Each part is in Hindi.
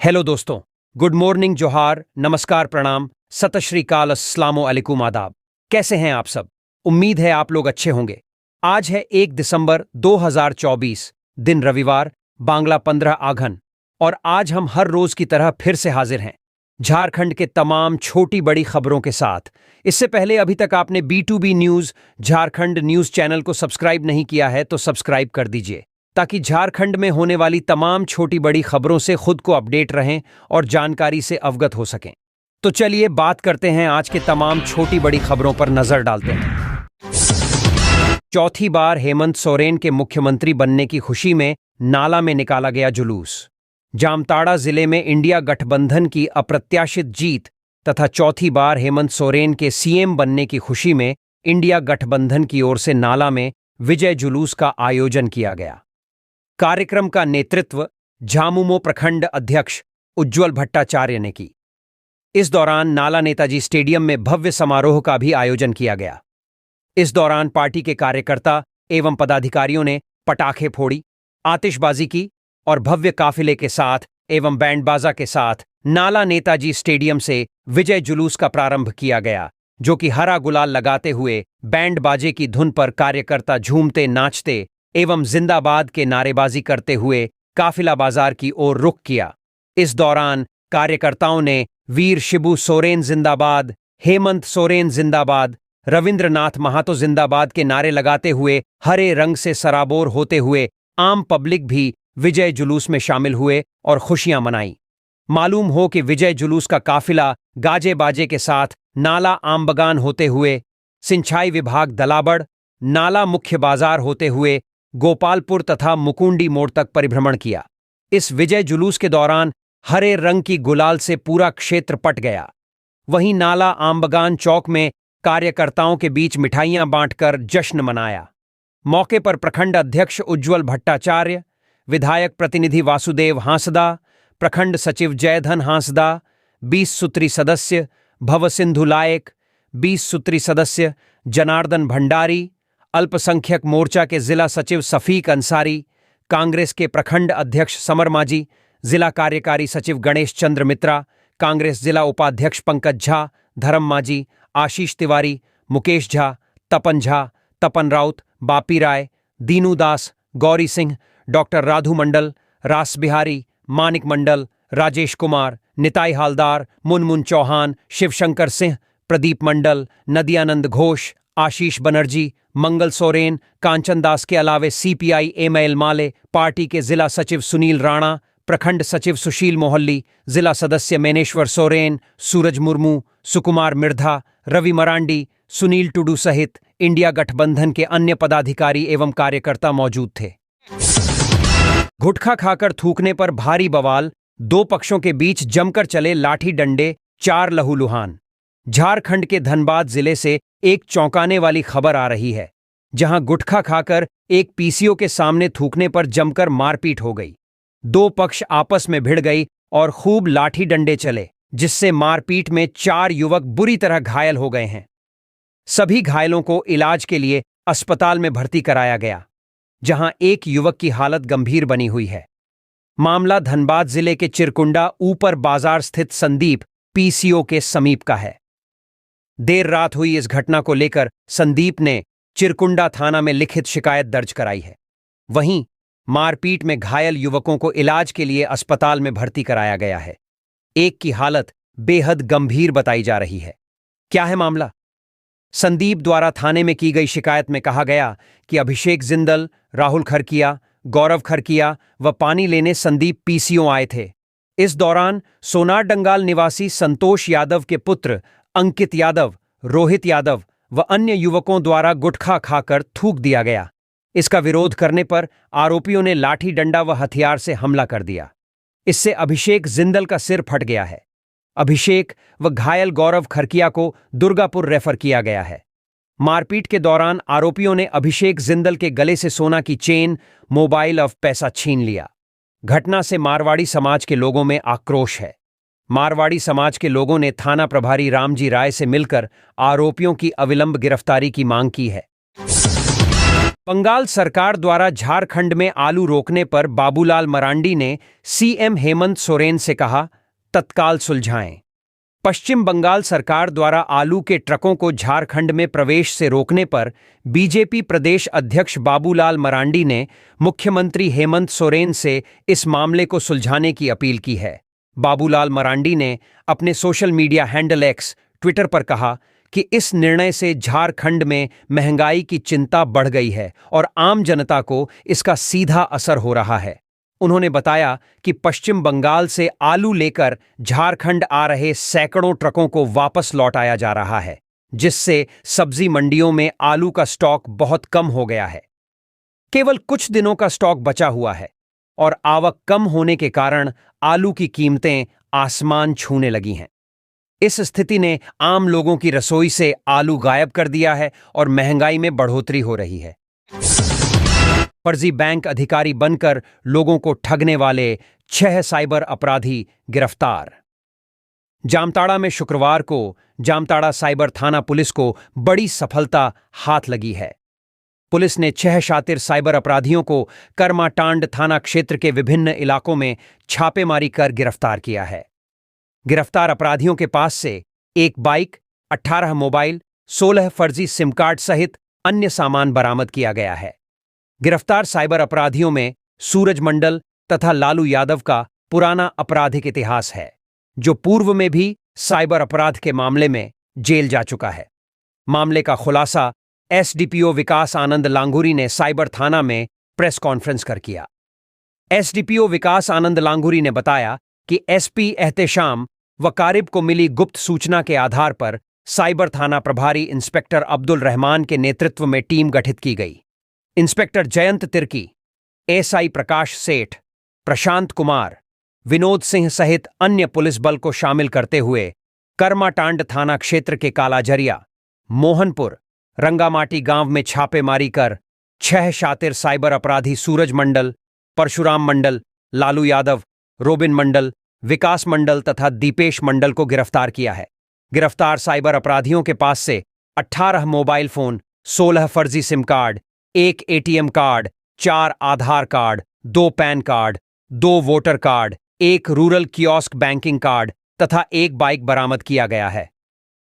हेलो दोस्तों, गुड मॉर्निंग, जोहार, नमस्कार, प्रणाम, सत श्री अकाल, अस्सलामु अलैकुम, आदाब। कैसे हैं आप सब? उम्मीद है आप लोग अच्छे होंगे। आज है 1 दिसंबर 2024, दिन रविवार, बांग्ला 15 आघन, और आज हम हर रोज की तरह फिर से हाजिर हैं झारखंड के तमाम छोटी बड़ी खबरों के साथ। इससे पहले अभी तक आपने B2B news Jharkhand news channel को सब्सक्राइब नहीं किया है तो सब्सक्राइब कर दीजिए, ताकि झारखंड में होने वाली तमाम छोटी बड़ी खबरों से खुद को अपडेट रहें और जानकारी से अवगत हो सकें। तो चलिए बात करते हैं आज के तमाम छोटी बड़ी खबरों पर नजर डालते हैं। चौथी बार हेमंत सोरेन के मुख्यमंत्री बनने की खुशी में नाला में निकाला गया जुलूस। जामताड़ा जिले में इंडिया गठबंधन की अप्रत्याशित जीत तथा चौथी बार हेमंत सोरेन के CM बनने की खुशी में इंडिया गठबंधन की ओर से नाला में विजय जुलूस का आयोजन किया गया। कार्यक्रम का नेतृत्व झामुमो प्रखंड अध्यक्ष उज्ज्वल भट्टाचार्य ने की। इस दौरान नाला नेताजी स्टेडियम में भव्य समारोह का भी आयोजन किया गया। इस दौरान पार्टी के कार्यकर्ता एवं पदाधिकारियों ने पटाखे फोड़ी, आतिशबाजी की और भव्य काफिले के साथ एवं बैंड बाजा के साथ नाला नेताजी स्टेडियम से विजय जुलूस का प्रारंभ किया गया, जो कि हरा गुलाल लगाते हुए बैंड बाजे की धुन पर कार्यकर्ता झूमते नाचते एवं जिंदाबाद के नारेबाजी करते हुए काफिला बाजार की ओर रुख किया। इस दौरान कार्यकर्ताओं ने वीर शिबू सोरेन जिंदाबाद, हेमंत सोरेन जिंदाबाद, रविंद्रनाथ महातो जिंदाबाद के नारे लगाते हुए हरे रंग से सराबोर होते हुए आम पब्लिक भी विजय जुलूस में शामिल हुए और खुशियां मनाई। मालूम हो कि विजय जुलूस का काफिला गाजे बाजे के साथ नाला आमबगान होते हुए, सिंचाई विभाग दलाबड़, नाला मुख्य बाजार होते हुए गोपालपुर तथा मुकुंडी मोड़ तक परिभ्रमण किया। इस विजय जुलूस के दौरान हरे रंग की गुलाल से पूरा क्षेत्र पट गया। वहीं नाला आमबगान चौक में कार्यकर्ताओं के बीच मिठाइयां बांटकर जश्न मनाया। मौके पर प्रखंड अध्यक्ष उज्ज्वल भट्टाचार्य, विधायक प्रतिनिधि वासुदेव हांसदा, प्रखंड सचिव जयधन हांसदा, 20 सूत्री सदस्य भवसिंधु लायक, 20 सूत्री सदस्य जनार्दन भंडारी, अल्पसंख्यक मोर्चा के जिला सचिव सफीक अंसारी, कांग्रेस के प्रखंड अध्यक्ष समर मांझी, जिला कार्यकारी सचिव गणेश चंद्र मित्रा, कांग्रेस जिला उपाध्यक्ष पंकज झा, धर्म मांझी, आशीष तिवारी, मुकेश झा, तपन राउत, बापी राय, दीनू दास, गौरी सिंह, डॉक्टर राधु मंडल, रास बिहारी, मानिक मंडल, राजेश कुमार, निताई हालदार, मुनमुन चौहान, शिवशंकर सिंह, प्रदीप मंडल, नदियानंद घोष, आशीष बनर्जी, मंगल सोरेन, कांचन दास के अलावे CPI ML माले, पार्टी के जिला सचिव सुनील राणा, प्रखंड सचिव सुशील मोहल्ली, जिला सदस्य मैनेश्वर सोरेन, सूरज मुर्मू, सुकुमार मिर्धा, रवि मरांडी, सुनील टुडू सहित इंडिया गठबंधन के अन्य पदाधिकारी एवं कार्यकर्ता मौजूद थे। गुटखा खाकर थूकने पर भारी बवाल, दो पक्षों के बीच जमकर चले लाठी डंडे, 4 लहूलुहान। झारखंड के धनबाद जिले से एक चौंकाने वाली खबर आ रही है, जहां गुटखा खाकर एक PCO के सामने थूकने पर जमकर मारपीट हो गई। दो पक्ष आपस में भिड़ गई और खूब लाठी डंडे चले, जिससे मारपीट में 4 युवक बुरी तरह घायल हो गए हैं। सभी घायलों को इलाज के लिए अस्पताल में भर्ती कराया गया, जहां एक युवक की हालत गंभीर बनी हुई है। मामला धनबाद जिले के चिरकुंडा ऊपर बाजार स्थित संदीप PCO के समीप का है। देर रात हुई इस घटना को लेकर संदीप ने चिरकुंडा थाना में लिखित शिकायत दर्ज कराई है। वहीं मारपीट में घायल युवकों को इलाज के लिए अस्पताल में भर्ती कराया गया है। एक की हालत बेहद गंभीर बताई जा रही है। क्या है मामला? संदीप द्वारा थाने में की गई शिकायत में कहा गया कि अभिषेक जिंदल, राहुल खरकिया, गौरव खरकिया व पानी लेने संदीप PCO आए थे। इस दौरान सोनार डंगाल निवासी संतोष यादव के पुत्र अंकित यादव, रोहित यादव व अन्य युवकों द्वारा गुटखा खाकर थूक दिया गया। इसका विरोध करने पर आरोपियों ने लाठी डंडा व हथियार से हमला कर दिया। इससे अभिषेक जिंदल का सिर फट गया है। अभिषेक व घायल गौरव खरकिया को दुर्गापुर रेफर किया गया है। मारपीट के दौरान आरोपियों ने अभिषेक जिंदल के गले से सोना की चेन, मोबाइल और पैसा छीन लिया। घटना से मारवाड़ी समाज के लोगों में आक्रोश है। मारवाड़ी समाज के लोगों ने थाना प्रभारी रामजी राय से मिलकर आरोपियों की अविलंब गिरफ्तारी की मांग की है। बंगाल सरकार द्वारा झारखंड में आलू रोकने पर बाबूलाल मरांडी ने सीएम हेमंत सोरेन से कहा, तत्काल सुलझाएं। पश्चिम बंगाल सरकार द्वारा आलू के ट्रकों को झारखंड में प्रवेश से रोकने पर बीजेपी प्रदेश अध्यक्ष बाबूलाल मरांडी ने मुख्यमंत्री हेमंत सोरेन से इस मामले को सुलझाने की अपील की है। बाबूलाल मरांडी ने अपने social media handle x Twitter पर कहा कि इस निर्णय से झारखंड में महंगाई की चिंता बढ़ गई है और आम जनता को इसका सीधा असर हो रहा है। उन्होंने बताया कि पश्चिम बंगाल से आलू लेकर झारखंड आ रहे सैकड़ों ट्रकों को वापस लौटाया जा रहा है, जिससे सब्जी मंडियों में आलू का स्टॉक बहुत कम हो गया है। केवल कुछ दिनों का स्टॉक बचा हुआ है और आवक कम होने के कारण आलू की कीमतें आसमान छूने लगी हैं। इस स्थिति ने आम लोगों की रसोई से आलू गायब कर दिया है और महंगाई में बढ़ोतरी हो रही है। फर्जी बैंक अधिकारी बनकर लोगों को ठगने वाले 6 साइबर अपराधी गिरफ्तार। जामताड़ा में शुक्रवार को जामताड़ा साइबर थाना पुलिस को बड़ी सफलता हाथ लगी है। पुलिस ने 6 शातिर साइबर अपराधियों को कर्माटांड थाना क्षेत्र के विभिन्न इलाकों में छापेमारी कर गिरफ्तार किया है। गिरफ्तार अपराधियों के पास से एक बाइक, 18 मोबाइल, 16 फर्जी सिम कार्ड सहित अन्य सामान बरामद किया गया है। गिरफ्तार साइबर अपराधियों में सूरज मंडल तथा लालू यादव का पुराना आपराधिक इतिहास है, जो पूर्व में भी साइबर अपराध के मामले में जेल जा चुका है। मामले का खुलासा एसडीपीओ विकास आनंद लांगुरी ने साइबर थाना में प्रेस कॉन्फ्रेंस कर किया। एसडीपीओ विकास आनंद लांगुरी ने बताया कि एसपी एहतेशाम वकारिब को मिली गुप्त सूचना के आधार पर साइबर थाना प्रभारी इंस्पेक्टर अब्दुल रहमान के नेतृत्व में टीम गठित की गई। इंस्पेक्टर जयंत तिर्की, एसआई प्रकाश सेठ, प्रशांत कुमार, विनोद सिंह सहित अन्य पुलिस बल को शामिल करते हुए कर्माटांड थाना क्षेत्र के कालाजरिया, मोहनपुर, रंगामाटी गांव में छापेमारी कर 6 शातिर साइबर अपराधी सूरज मंडल, परशुराम मंडल, लालू यादव, रोबिन मंडल, विकास मंडल तथा दीपेश मंडल को गिरफ्तार किया है। गिरफ्तार साइबर अपराधियों के पास से 18 मोबाइल फोन, 16 फर्जी SIM card, 1 ATM card, 4 Aadhaar card, 2 PAN card, 2 voter card, 1 rural kiosk banking card तथा 1 बाइक बरामद किया गया है।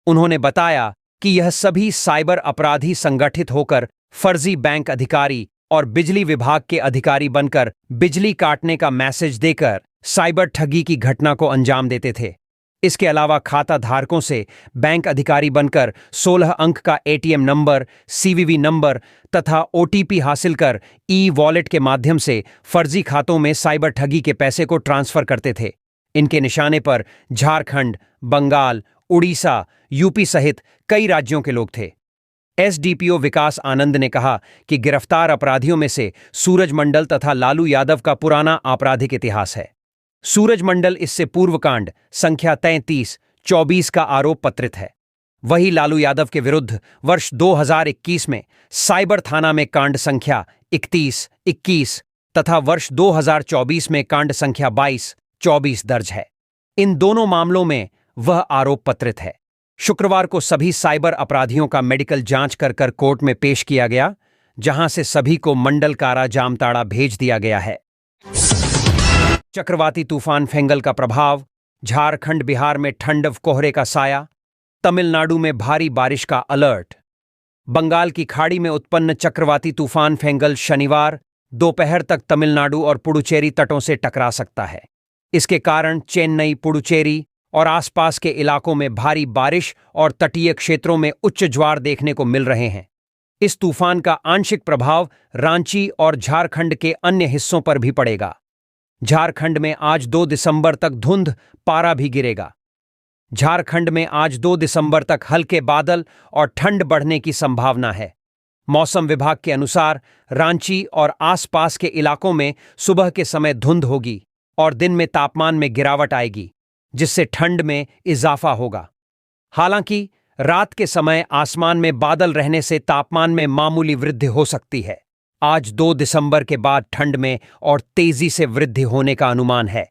उन्होंने बताया कि यह सभी साइबर अपराधी संगठित होकर फर्जी बैंक अधिकारी और बिजली विभाग के अधिकारी बनकर बिजली काटने का मैसेज देकर साइबर ठगी की घटना को अंजाम देते थे। इसके अलावा खाता धारकों से बैंक अधिकारी बनकर 16 अंक का एटीएम नंबर, सीवीवी नंबर तथा ओटीपी हासिल कर ई वॉलेट के माध्यम से फर्जी खातों में साइबर ठगी के पैसे को ट्रांसफर करते थे। इनके निशाने पर झारखंड, बंगाल, उड़ीसा, यूपी सहित कई राज्यों के लोग थे। एसडीपीओ विकास आनंद ने कहा कि गिरफ्तार अपराधियों में से सूरज मंडल तथा लालू यादव का पुराना आपराधिक इतिहास है। सूरज मंडल इससे पूर्व कांड संख्या 33-24 का आरोप पत्रित है। वही लालू यादव के विरुद्ध वर्ष 2021 में साइबर थाना में कांड संख्या 31-21 तथा वर्ष 2024 में कांड संख्या 22-24 दर्ज है। इन दोनों मामलों में वह आरोप पत्रित है। शुक्रवार को सभी साइबर अपराधियों का मेडिकल जांच कर कोर्ट में पेश किया गया, जहां से सभी को मंडल कारा जामताड़ा भेज दिया गया है। चक्रवाती तूफान फेंगल का प्रभाव, झारखंड बिहार में ठंड व कोहरे का साया, तमिलनाडु में भारी बारिश का अलर्ट। बंगाल की खाड़ी में उत्पन्न चक्रवाती तूफान फेंगल शनिवार दोपहर तक तमिलनाडु और पुडुचेरी तटों से टकरा सकता है। इसके कारण चेन्नई, पुडुचेरी और आसपास के इलाकों में भारी बारिश और तटीय क्षेत्रों में उच्च ज्वार देखने को मिल रहे हैं। इस तूफान का आंशिक प्रभाव रांची और झारखंड के अन्य हिस्सों पर भी पड़ेगा। झारखंड में आज 2 दिसंबर तक धुंध, पारा भी गिरेगा। झारखंड में आज 2 दिसंबर तक हल्के बादल और ठंड बढ़ने की संभावना है। मौसम विभाग के अनुसार रांची और आसपास के इलाकों में सुबह के समय धुंध होगी और दिन में तापमान में गिरावट आएगी, जिससे ठंड में इजाफा होगा। हालांकि रात के समय आसमान में बादल रहने से तापमान में मामूली वृद्धि हो सकती है। आज 2 दिसंबर के बाद ठंड में और तेजी से वृद्धि होने का अनुमान है।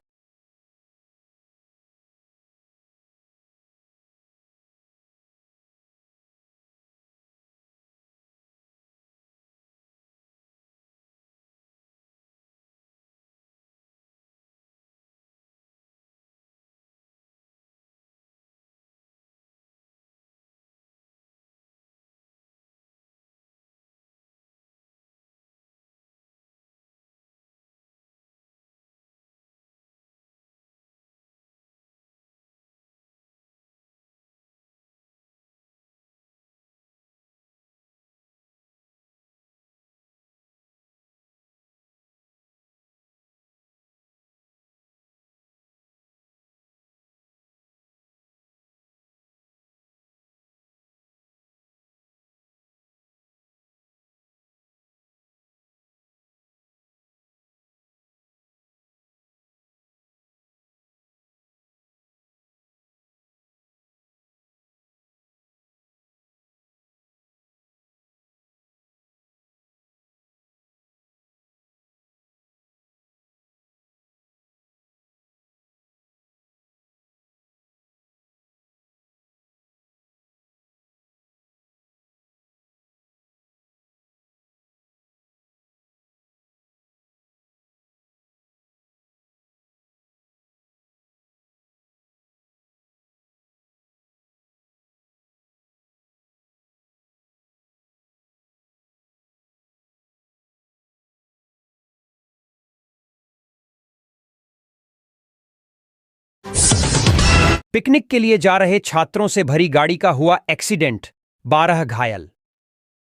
पिकनिक के लिए जा रहे छात्रों से भरी गाड़ी का हुआ एक्सीडेंट, 12 घायल।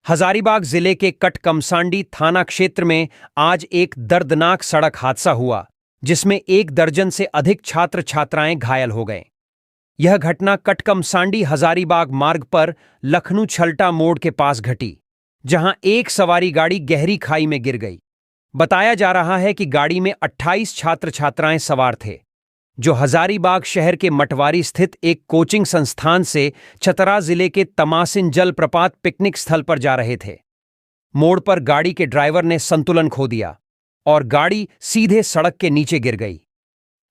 हजारीबाग जिले के कटकमसांडी थाना क्षेत्र में आज एक दर्दनाक सड़क हादसा हुआ, जिसमें 1 दर्जन से अधिक छात्र छात्राएं घायल हो गए। यह घटना कटकमसांडी हजारीबाग मार्ग पर लखनऊ छलटा मोड़ के पास घटी, जहां एक सवारी गाड़ी गहरी खाई में गिर गई। बताया जा रहा है कि गाड़ी में 28 छात्र छात्राएं सवार थे, जो हजारीबाग शहर के मटवारी स्थित एक कोचिंग संस्थान से चतरा जिले के तमासिन जलप्रपात पिकनिक स्थल पर जा रहे थे। मोड़ पर गाड़ी के ड्राइवर ने संतुलन खो दिया और गाड़ी सीधे सड़क के नीचे गिर गई।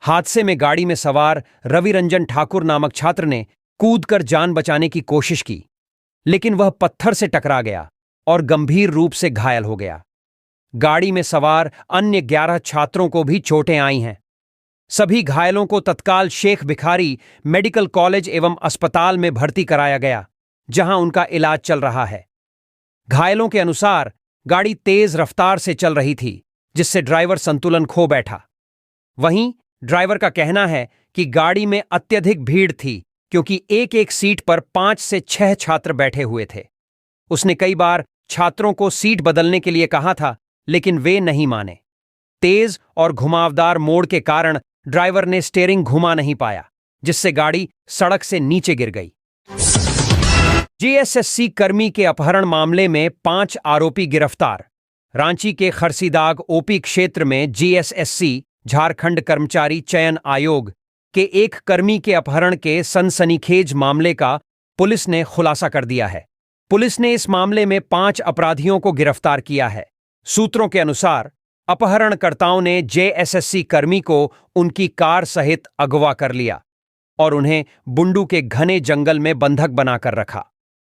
हादसे में गाड़ी में सवार रवि रंजन ठाकुर नामक छात्र ने कूदकर जान बचाने की कोशिश की, लेकिन वह पत्थर से टकरा गया और गंभीर रूप से घायल हो गया। गाड़ी में सवार अन्य 11 छात्रों को भी चोटें आई हैं। सभी घायलों को तत्काल शेख भिखारी मेडिकल कॉलेज एवं अस्पताल में भर्ती कराया गया, जहां उनका इलाज चल रहा है। घायलों के अनुसार गाड़ी तेज रफ्तार से चल रही थी, जिससे ड्राइवर संतुलन खो बैठा। वहीं ड्राइवर का कहना है कि गाड़ी में अत्यधिक भीड़ थी, क्योंकि एक एक सीट पर 5 से 6 छात्र बैठे हुए थे। उसने कई बार छात्रों को सीट बदलने के लिए कहा था, लेकिन वे नहीं माने। तेज और घुमावदार मोड़ के कारण ड्राइवर ने स्टीयरिंग घुमा नहीं पाया, जिससे गाड़ी सड़क से नीचे गिर गई। जेएसएससी कर्मी के अपहरण मामले में 5 आरोपी गिरफ्तार। रांची के खरसीदाग ओपी क्षेत्र में जेएसएससी झारखंड कर्मचारी चयन आयोग के एक कर्मी के अपहरण के सनसनीखेज मामले का पुलिस ने खुलासा कर दिया है। पुलिस ने इस मामले में 5 अपराधियों को गिरफ्तार किया है। सूत्रों के अनुसार अपहरणकर्ताओं ने जेएसएससी कर्मी को उनकी कार सहित अगवा कर लिया और उन्हें बुंडू के घने जंगल में बंधक बनाकर रखा।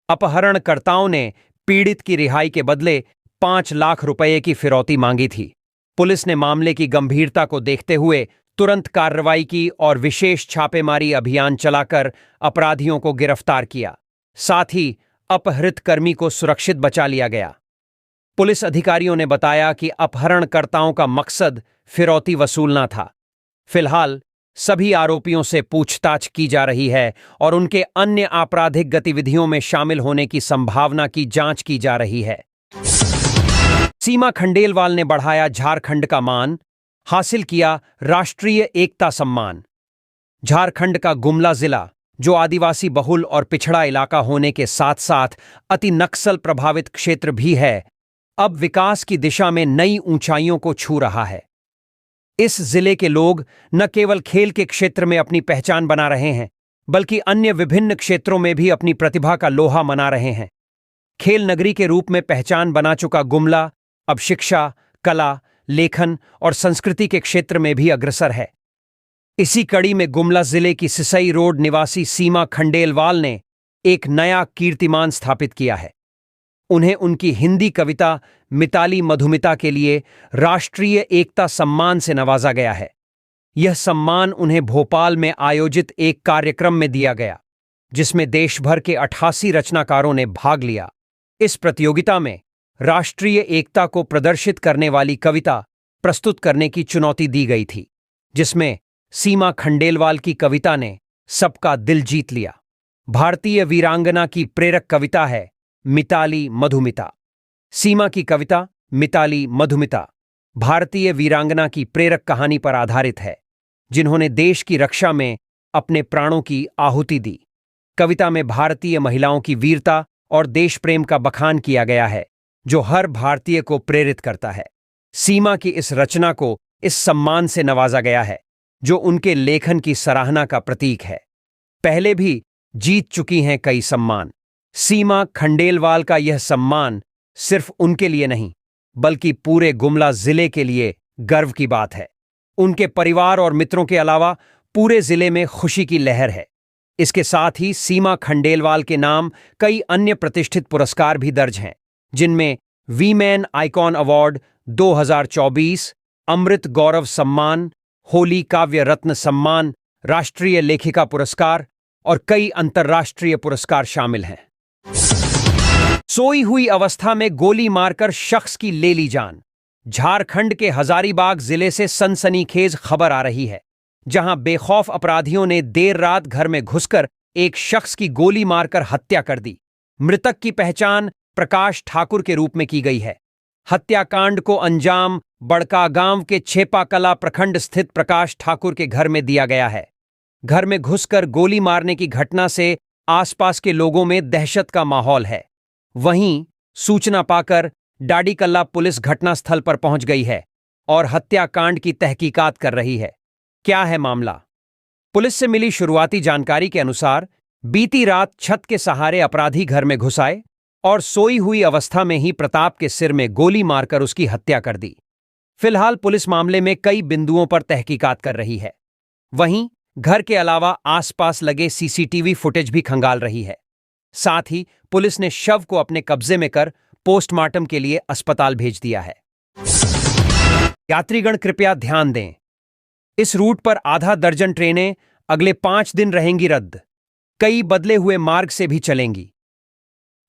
अपहरणकर्ताओं ने पीड़ित की रिहाई के बदले 5 लाख रुपए की फिरौती मांगी थी। पुलिस ने मामले की गंभीरता को देखते हुए तुरंत कार्रवाई की और विशेष छापेमारी अभियान चलाकर अपराधियों को गिरफ्तार किया। साथ ही अपहृत कर्मी को सुरक्षित बचा लिया गया। पुलिस अधिकारियों ने बताया कि अपहरणकर्ताओं का मकसद फिरौती वसूलना था। फिलहाल सभी आरोपियों से पूछताछ की जा रही है और उनके अन्य आपराधिक गतिविधियों में शामिल होने की संभावना की जांच की जा रही है। सीमा खंडेलवाल ने बढ़ाया झारखंड का मान, हासिल किया राष्ट्रीय एकता सम्मान। झारखंड का गुमला जिला, जो आदिवासी बहुल और पिछड़ा इलाका होने के साथ साथ अति नक्सल प्रभावित क्षेत्र भी है, अब विकास की दिशा में नई ऊंचाइयों को छू रहा है। इस जिले के लोग न केवल खेल के क्षेत्र में अपनी पहचान बना रहे हैं, बल्कि अन्य विभिन्न क्षेत्रों में भी अपनी प्रतिभा का लोहा मना रहे हैं। खेल नगरी के रूप में पहचान बना चुका गुमला अब शिक्षा, कला, लेखन और संस्कृति के क्षेत्र में भी अग्रसर है। इसी कड़ी में गुमला जिले की सिसई रोड निवासी सीमा खंडेलवाल ने एक नया कीर्तिमान स्थापित किया है। उन्हें उनकी हिंदी कविता मिताली मधुमिता के लिए राष्ट्रीय एकता सम्मान से नवाजा गया है। यह सम्मान उन्हें भोपाल में आयोजित एक कार्यक्रम में दिया गया, जिसमें देश भर के 88 रचनाकारों ने भाग लिया। इस प्रतियोगिता में राष्ट्रीय एकता को प्रदर्शित करने वाली कविता प्रस्तुत करने की चुनौती दी गई थी, जिसमें सीमा खंडेलवाल की कविता ने सबका दिल जीत लिया। भारतीय वीरांगना की प्रेरक कविता है मिताली मधुमिता। सीमा की कविता मिताली मधुमिता भारतीय वीरांगना की प्रेरक कहानी पर आधारित है, जिन्होंने देश की रक्षा में अपने प्राणों की आहुति दी। कविता में भारतीय महिलाओं की वीरता और देश प्रेम का बखान किया गया है, जो हर भारतीय को प्रेरित करता है। सीमा की इस रचना को इस सम्मान से नवाजा गया है, जो उनके लेखन की सराहना का प्रतीक है। पहले भी जीत चुकी हैं कई सम्मान। सीमा खंडेलवाल का यह सम्मान सिर्फ उनके लिए नहीं, बल्कि पूरे गुमला जिले के लिए गर्व की बात है। उनके परिवार और मित्रों के अलावा पूरे जिले में खुशी की लहर है। इसके साथ ही सीमा खंडेलवाल के नाम कई अन्य प्रतिष्ठित पुरस्कार भी दर्ज हैं, जिनमें वीमेन आइकॉन अवार्ड 2024, अमृत गौरव सम्मान, होली काव्य रत्न सम्मान, राष्ट्रीय लेखिका पुरस्कार और कई अंतर्राष्ट्रीय पुरस्कार शामिल हैं। सोई हुई अवस्था में गोली मारकर शख्स की ले ली जान। झारखंड के हजारीबाग जिले से सनसनीखेज खबर आ रही है, जहां बेखौफ अपराधियों ने देर रात घर में घुसकर एक शख्स की गोली मारकर हत्या कर दी। मृतक की पहचान प्रकाश ठाकुर के रूप में की गई है। हत्याकांड को अंजाम बड़कागांव के छेपाकला प्रखंड स्थित प्रकाश ठाकुर के घर में दिया गया है। घर में घुसकर गोली मारने की घटना से आसपास के लोगों में दहशत का माहौल है। वहीं सूचना पाकर डाडीकल्ला पुलिस घटनास्थल पर पहुंच गई है और हत्याकांड की तहकीकात कर रही है। क्या है मामला? पुलिस से मिली शुरुआती जानकारी के अनुसार बीती रात छत के सहारे अपराधी घर में घुस आए और सोई हुई अवस्था में ही प्रताप के सिर में गोली मारकर उसकी हत्या कर दी। फिलहाल पुलिस मामले में कई बिंदुओं पर तहकीकात कर रही है। वहीं घर के अलावा आसपास लगे सीसीटीवी फुटेज भी खंगाल रही है। साथ ही पुलिस ने शव को अपने कब्जे में कर पोस्टमार्टम के लिए अस्पताल भेज दिया है। यात्रीगण कृपया ध्यान दें, इस रूट पर आधा दर्जन ट्रेनें अगले 5 दिन रहेंगी रद्द। कई बदले हुए मार्ग से भी चलेंगी।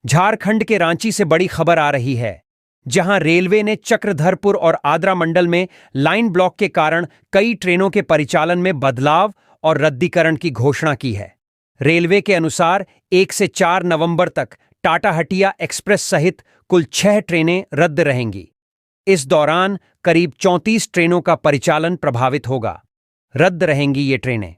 झारखंड के रांची से बड़ी खबर आ रही है, जहां रेलवे ने चक्रधरपुर और आद्रा मंडल में लाइन ब्लॉक के कारण कई ट्रेनों के परिचालन में बदलाव और रद्दीकरण की घोषणा की है। रेलवे के अनुसार 1 से 4 नवंबर तक टाटा हटिया एक्सप्रेस सहित कुल 6 ट्रेनें रद्द रहेंगी। इस दौरान करीब 34 ट्रेनों का परिचालन प्रभावित होगा। रद्द रहेंगी ये ट्रेनें।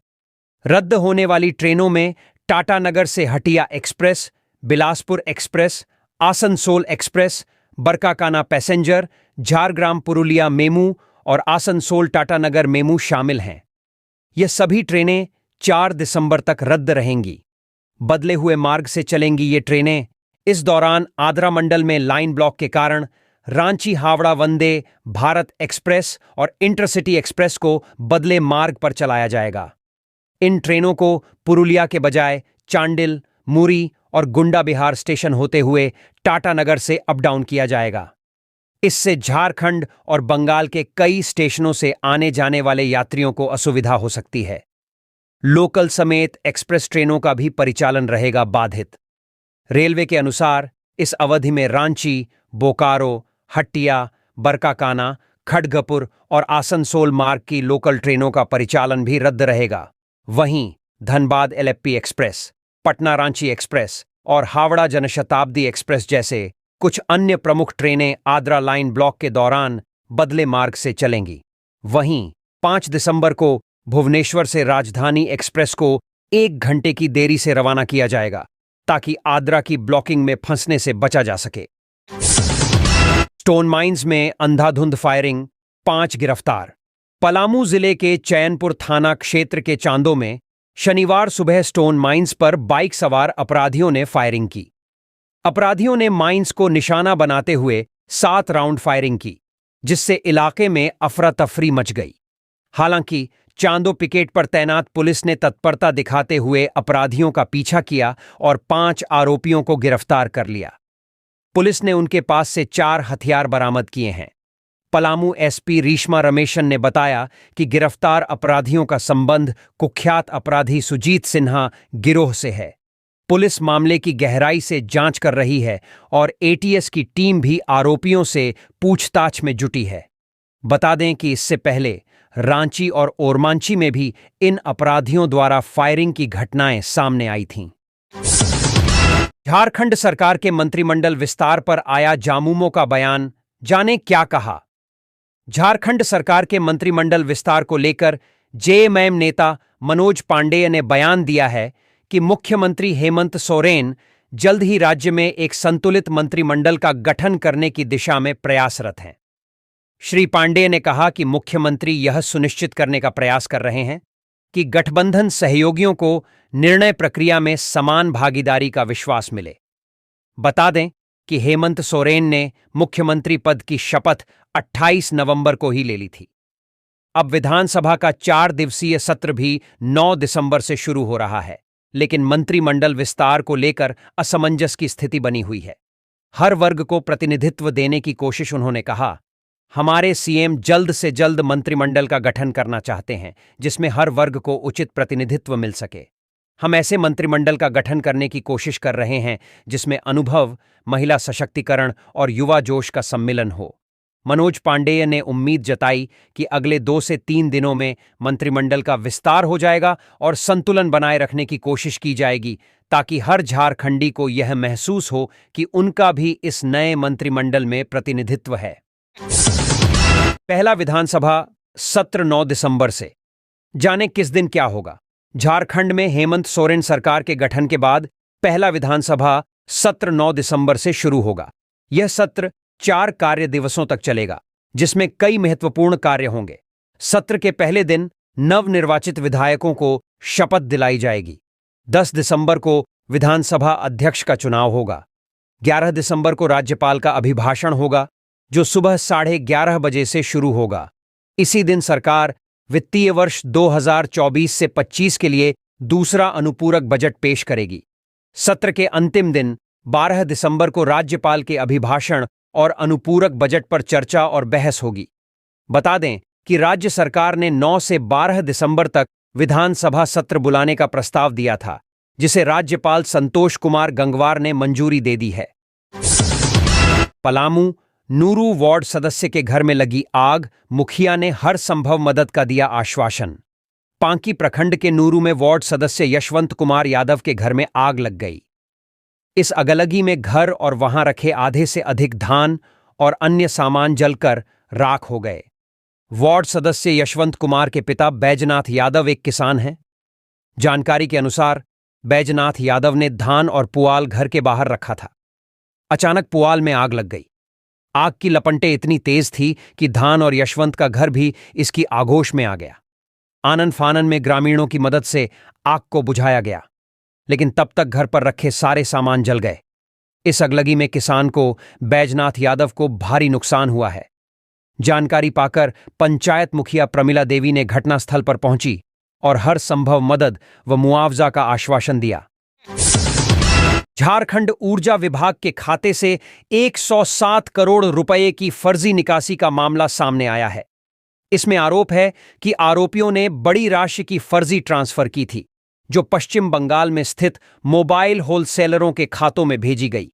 रद्द होने वाली ट्रेनों में टाटानगर से Hatia express, Bilaspur express, Asansol express, Barkakana passenger, Jhargram Purulia MEMU और आसनसोल टाटानगर मेमू शामिल हैं। ये सभी ट्रेनें 4 दिसंबर तक रद्द रहेंगी। बदले हुए मार्ग से चलेंगी ये ट्रेनें। इस दौरान आद्रा मंडल में लाइन ब्लॉक के कारण रांची हावड़ा वंदे भारत एक्सप्रेस और इंटरसिटी एक्सप्रेस को बदले मार्ग पर चलाया जाएगा। इन ट्रेनों को पुरुलिया के बजाय चांडिल, मुरी और गुंडा बिहार स्टेशन होते हुए टाटानगर से अप डाउन किया जाएगा। इससे झारखंड और बंगाल के कई स्टेशनों से आने जाने वाले यात्रियों को असुविधा हो सकती है। लोकल समेत एक्सप्रेस ट्रेनों का भी परिचालन रहेगा बाधित। रेलवे के अनुसार इस अवधि में रांची, बोकारो, हट्टिया, बरकाकाना, खड़गपुर और आसनसोल मार्ग की लोकल ट्रेनों का परिचालन भी रद्द रहेगा। वहीं Dhanbad LFP express, Patna Ranchi express और हावड़ा जनशताब्दी एक्सप्रेस जैसे कुछ अन्य प्रमुख ट्रेनें आद्रा लाइन ब्लॉक के दौरान बदले मार्ग से चलेंगी। वहीं 5 दिसंबर को भुवनेश्वर से राजधानी एक्सप्रेस को 1 घंटे की देरी से रवाना किया जाएगा, ताकि आद्रा की ब्लॉकिंग में फंसने से बचा जा सके। स्टोन माइंस में अंधाधुंध फायरिंग, 5 गिरफ्तार। पलामू जिले के चैनपुर थाना क्षेत्र के चांदो में शनिवार सुबह स्टोन माइंस पर बाइक सवार अपराधियों ने फायरिंग की। अपराधियों ने माइंस को निशाना बनाते हुए 7 राउंड फायरिंग की, जिससे इलाके में अफरा तफरी मच गई। हालांकि चांदो पिकेट पर तैनात पुलिस ने तत्परता दिखाते हुए अपराधियों का पीछा किया और 5 आरोपियों को गिरफ्तार कर लिया। पुलिस ने उनके पास से 4 हथियार बरामद किए हैं। पलामू एसपी रीश्मा रमेशन ने बताया कि गिरफ्तार अपराधियों का संबंध कुख्यात अपराधी सुजीत सिन्हा गिरोह से है। पुलिस मामले की गहराई से जांच कर रही है और एटीएस की टीम भी आरोपियों से पूछताछ में जुटी है। बता दें कि इससे पहले रांची और ओरमांची में भी इन अपराधियों द्वारा फायरिंग की घटनाएं सामने आई थीं। झारखंड सरकार के मंत्रिमंडल विस्तार पर आया जामुमो का बयान, जाने क्या कहा। झारखंड सरकार के मंत्रिमंडल विस्तार को लेकर जेएमएम नेता मनोज पांडेय ने बयान दिया है कि मुख्यमंत्री हेमंत सोरेन जल्द ही राज्य में एक संतुलित मंत्रिमंडल का गठन करने की दिशा में प्रयासरत हैं। श्री पांडेय ने कहा कि मुख्यमंत्री यह सुनिश्चित करने का प्रयास कर रहे हैं कि गठबंधन सहयोगियों को निर्णय प्रक्रिया में समान भागीदारी का विश्वास मिले। बता दें कि हेमंत सोरेन ने मुख्यमंत्री पद की शपथ 28 नवंबर को ही ले ली थी। अब विधानसभा का 4 दिवसीय सत्र भी 9 दिसंबर से शुरू हो रहा है, लेकिन मंत्रिमंडल विस्तार को लेकर असमंजस की स्थिति बनी हुई है। हर वर्ग को प्रतिनिधित्व देने की कोशिश उन्होंने कहा। हमारे सीएम जल्द से जल्द मंत्रिमंडल का गठन करना चाहते हैं, जिसमें हर वर्ग को उचित प्रतिनिधित्व मिल सके। हम ऐसे मंत्रिमंडल का गठन करने की कोशिश कर रहे हैं जिसमें अनुभव, महिला सशक्तिकरण और युवा जोश का सम्मिलन हो। मनोज पांडेय ने उम्मीद जताई कि अगले 2 से 3 दिनों में मंत्रिमंडल का विस्तार हो जाएगा और संतुलन बनाए रखने की कोशिश की जाएगी, ताकि हर झारखंडी को यह महसूस हो कि उनका भी इस नए मंत्रिमंडल में प्रतिनिधित्व है। पहला विधानसभा सत्र 9 दिसंबर से। जाने किस दिन क्या होगा। झारखंड में हेमंत सोरेन सरकार के गठन के बाद पहला विधानसभा सत्र 9 दिसंबर से शुरू होगा। यह सत्र 4 कार्य दिवसों तक चलेगा, जिसमें कई महत्वपूर्ण कार्य होंगे। सत्र के पहले दिन नवनिर्वाचित विधायकों को शपथ दिलाई जाएगी। 10 दिसंबर को विधानसभा अध्यक्ष का चुनाव होगा। 11 दिसंबर को राज्यपाल का अभिभाषण होगा, जो सुबह 11:30 बजे से शुरू होगा। इसी दिन सरकार वित्तीय वर्ष 2024 से 25 के लिए दूसरा अनुपूरक बजट पेश करेगी। सत्र के अंतिम दिन 12 दिसंबर को राज्यपाल के अभिभाषण और अनुपूरक बजट पर चर्चा और बहस होगी। बता दें कि राज्य सरकार ने 9 से 12 दिसंबर तक विधानसभा सत्र बुलाने का प्रस्ताव दिया था, जिसे राज्यपाल संतोष कुमार गंगवार ने मंजूरी दे दी है। पलामू नूरू वार्ड सदस्य के घर में लगी आग, मुखिया ने हर संभव मदद का दिया आश्वासन। पांकी प्रखंड के नूरू में वार्ड सदस्य यशवंत कुमार यादव के घर में आग लग गई। इस अगलगी में घर और वहां रखे आधे से अधिक धान और अन्य सामान जलकर राख हो गए। वार्ड सदस्य यशवंत कुमार के पिता बैजनाथ यादव एक किसान हैं। जानकारी के अनुसार बैजनाथ यादव ने धान और पुआल घर के बाहर रखा था। अचानक पुआल में आग लग गई। आग की लपटें इतनी तेज थी कि धान और यशवंत का घर भी इसकी आगोश में आ गया। आनन फानन में ग्रामीणों की मदद से आग को बुझाया गया, लेकिन तब तक घर पर रखे सारे सामान जल गए। इस अगलगी में किसान को बैजनाथ यादव को भारी नुकसान हुआ है। जानकारी पाकर पंचायत मुखिया प्रमिला देवी ने घटनास्थल पर पहुंची और हर संभव मदद व मुआवजा का आश्वासन दिया। झारखंड ऊर्जा विभाग के खाते से 107 करोड़ रुपए की फर्जी निकासी का मामला सामने आया है। इसमें आरोप है कि आरोपियों ने बड़ी राशि की फर्जी ट्रांसफर की थी, जो पश्चिम बंगाल में स्थित मोबाइल होलसेलरों के खातों में भेजी गई।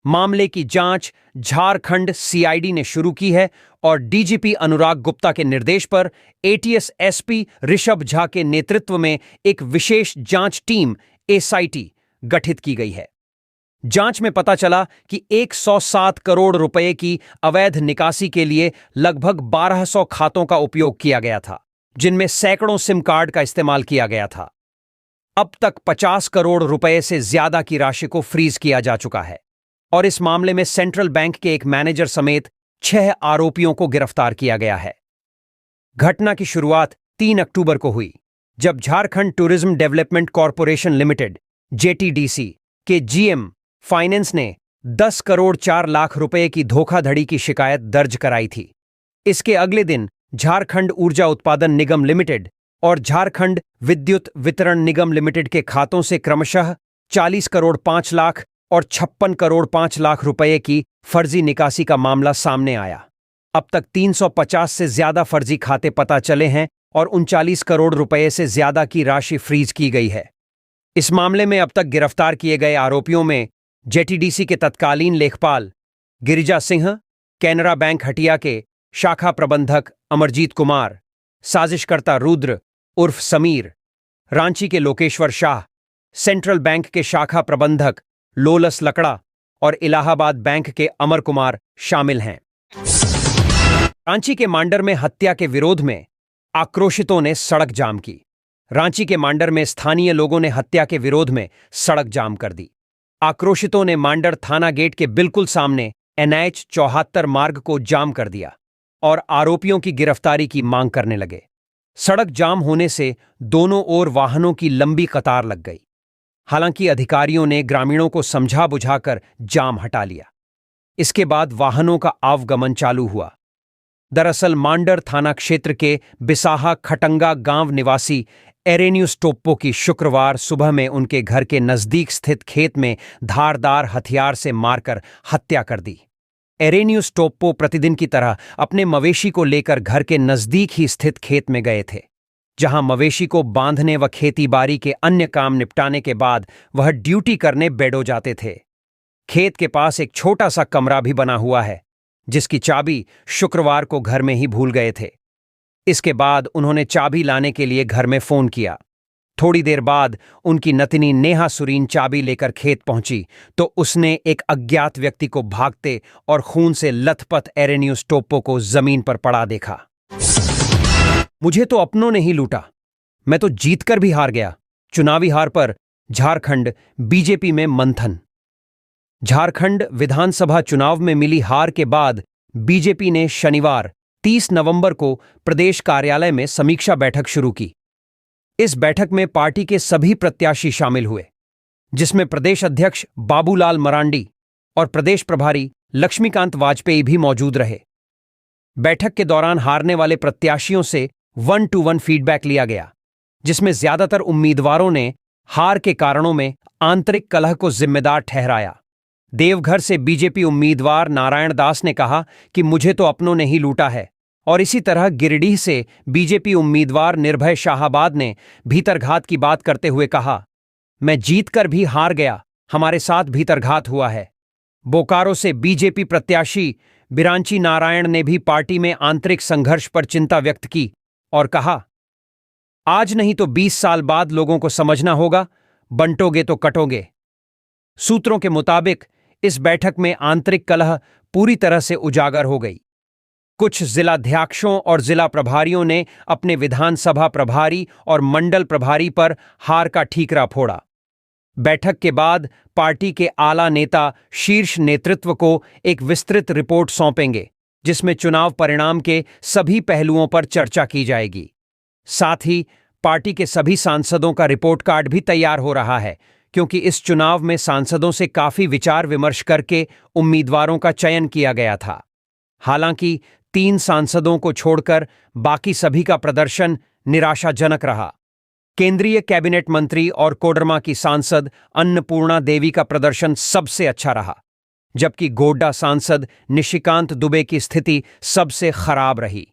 मामले की जांच झारखंड सीआईडी ने शुरू की है और डीजीपी अनुराग गुप्ता के निर्देश पर एटीएस एसपी ऋषभ झा के नेतृत्व में एक विशेष जांच टीम एसआईटी गठित की गई है। जांच में पता चला कि 107 करोड़ रुपए की अवैध निकासी के लिए लगभग 1200 खातों का उपयोग किया गया था, जिनमें सैकड़ों सिम कार्ड का इस्तेमाल किया गया था। अब तक 50 करोड़ रुपए से ज्यादा की राशि को फ्रीज किया जा चुका है और इस मामले में सेंट्रल बैंक के एक मैनेजर समेत 6 आरोपियों को गिरफ्तार किया गया है। घटना की शुरुआत 3 अक्टूबर को हुई, जब Jharkhand tourism development corporation limited JTDC के जीएम फाइनेंस ने 10 करोड़ 4 लाख रुपए की धोखाधड़ी की शिकायत दर्ज कराई थी। इसके अगले दिन झारखंड ऊर्जा उत्पादन निगम लिमिटेड और झारखंड विद्युत वितरण निगम लिमिटेड के खातों से क्रमशः 40 करोड़ 5 लाख और 56 करोड़ 5 लाख रुपए की फर्जी निकासी का मामला सामने आया। अब तक 350 से ज्यादा फर्जी खाते पता चले हैं और 39 करोड़ रुपए से ज्यादा की राशि फ्रीज की गई है। इस मामले में अब तक गिरफ्तार किए गए आरोपियों में जेटीडीसी के तत्कालीन लेखपाल गिरिजा सिंह, कैनरा बैंक हटिया के शाखा प्रबंधक अमरजीत कुमार, साजिशकर्ता रुद्र उर्फ समीर, रांची के लोकेश्वर शाह, सेंट्रल बैंक के शाखा प्रबंधक लोलस लकड़ा और इलाहाबाद बैंक के अमर कुमार शामिल हैं। रांची के मांडर में हत्या के विरोध में आक्रोशितों ने सड़क जाम की। रांची के मांडर में स्थानीय लोगों ने हत्या के विरोध में सड़क जाम कर दी। आक्रोशितों ने मांडर थाना गेट के बिल्कुल सामने एनएच 74 मार्ग को जाम कर दिया और आरोपियों की गिरफ्तारी की मांग करने लगे। सड़क जाम होने से दोनों ओर वाहनों की लंबी कतार लग गई। हालांकि अधिकारियों ने ग्रामीणों को समझा बुझाकर जाम हटा लिया। इसके बाद वाहनों का आवागमन चालू हुआ। दरअसल मांडर थाना क्षेत्र के बिसाहा खटंगा गांव निवासी एरेन्यूस टोप्पो की शुक्रवार सुबह में उनके घर के नजदीक स्थित खेत में धारदार हथियार से मारकर हत्या कर दी। एरेन्यूस टोप्पो प्रतिदिन की तरह अपने मवेशी को लेकर घर के नजदीक ही स्थित खेत में गए थे, जहां मवेशी को बांधने व खेतीबाड़ी के अन्य काम निपटाने के बाद वह ड्यूटी करने बेडो जाते थे। खेत के पास एक छोटा सा कमरा भी बना हुआ है, जिसकी चाबी शुक्रवार को घर में ही भूल गए थे। इसके बाद उन्होंने चाबी लाने के लिए घर में फोन किया। थोड़ी देर बाद उनकी नतिनी नेहा सुरीन चाबी लेकर खेत पहुंची तो उसने एक अज्ञात व्यक्ति को भागते और खून से लथपथ एरेन्यूस टोप्पो को जमीन पर पड़ा देखा। मुझे तो अपनों ने ही लूटा, मैं तो जीतकर भी हार गया। चुनावी हार पर झारखंड बीजेपी में मंथन। झारखंड विधानसभा चुनाव में मिली हार के बाद बीजेपी ने शनिवार 30 नवंबर को प्रदेश कार्यालय में समीक्षा बैठक शुरू की। इस बैठक में पार्टी के सभी प्रत्याशी शामिल हुए, जिसमें प्रदेश अध्यक्ष बाबूलाल मरांडी और प्रदेश प्रभारी लक्ष्मीकांत वाजपेयी भी मौजूद रहे। बैठक के दौरान हारने वाले प्रत्याशियों से 1-to-1 फीडबैक लिया गया, जिसमें ज्यादातर उम्मीदवारों ने हार के कारणों में आंतरिक कलह को जिम्मेदार ठहराया। देवघर से बीजेपी उम्मीदवार नारायण दास ने कहा कि मुझे तो अपनों ने ही लूटा है, और इसी तरह गिरिडीह से बीजेपी उम्मीदवार निर्भय शाहाबाद ने भीतरघात की बात करते हुए कहा, मैं जीतकर भी हार गया, हमारे साथ भीतरघात हुआ है। बोकारो से बीजेपी प्रत्याशी बिरांची नारायण ने भी पार्टी में आंतरिक संघर्ष पर चिंता व्यक्त की और कहा, आज नहीं तो 20 साल बाद लोगों को समझना होगा, बंटोगे तो कटोगे। सूत्रों के मुताबिक इस बैठक में आंतरिक कलह पूरी तरह से उजागर हो गई। कुछ जिलाध्यक्षों और जिला प्रभारियों ने अपने विधानसभा प्रभारी और मंडल प्रभारी पर हार का ठीकरा फोड़ा। बैठक के बाद पार्टी के आला नेता शीर्ष नेतृत्व को एक विस्तृत रिपोर्ट सौंपेंगे, जिसमें चुनाव परिणाम के सभी पहलुओं पर चर्चा की जाएगी। साथ ही पार्टी के सभी सांसदों का रिपोर्ट कार्ड भी तैयार हो रहा है, क्योंकि इस चुनाव में सांसदों से काफी विचार विमर्श करके उम्मीदवारों का चयन किया गया था। हालांकि 3 सांसदों को छोड़कर बाकी सभी का प्रदर्शन निराशाजनक रहा। केंद्रीय कैबिनेट मंत्री और कोडरमा की सांसद अन्नपूर्णा देवी का प्रदर्शन सबसे अच्छा रहा, जबकि गोड्डा सांसद निशिकांत दुबे की स्थिति सबसे खराब रही।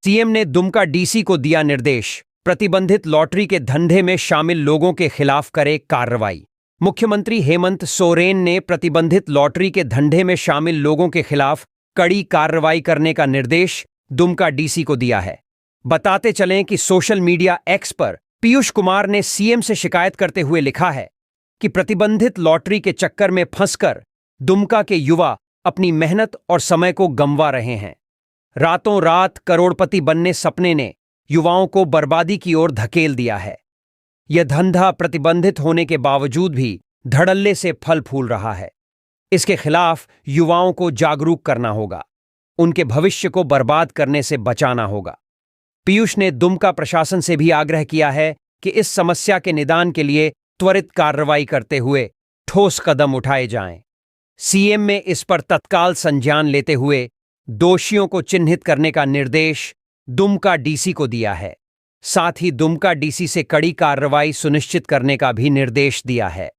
सीएम ने दुमका डीसी को दिया निर्देश, प्रतिबंधित लॉटरी के धंधे में शामिल लोगों के खिलाफ करे कार्रवाई। मुख्यमंत्री हेमंत सोरेन ने प्रतिबंधित लॉटरी के धंधे में शामिल लोगों के खिलाफ कड़ी कार्रवाई करने का निर्देश दुमका डीसी को दिया है। बताते चलें कि सोशल मीडिया एक्स पर पीयूष कुमार ने सीएम से शिकायत करते हुए लिखा है कि प्रतिबंधित लॉटरी के चक्कर में फंसकर दुमका के युवा अपनी मेहनत और समय को गंवा रहे हैं। रातों रात करोड़पति बनने सपने ने युवाओं को बर्बादी की ओर धकेल दिया है। यह धंधा प्रतिबंधित होने के बावजूद भी धड़ल्ले से फल फूल रहा है। इसके खिलाफ युवाओं को जागरूक करना होगा, उनके भविष्य को बर्बाद करने से बचाना होगा। पीयूष ने दुमका प्रशासन से भी आग्रह किया है कि इस समस्या के निदान के लिए त्वरित कार्रवाई करते हुए ठोस कदम उठाए जाएं। सीएम ने इस पर तत्काल संज्ञान लेते हुए दोषियों को चिन्हित करने का निर्देश दुमका डीसी को दिया है। साथ ही दुमका डीसी से कड़ी कार्रवाई सुनिश्चित करने का भी निर्देश दिया है।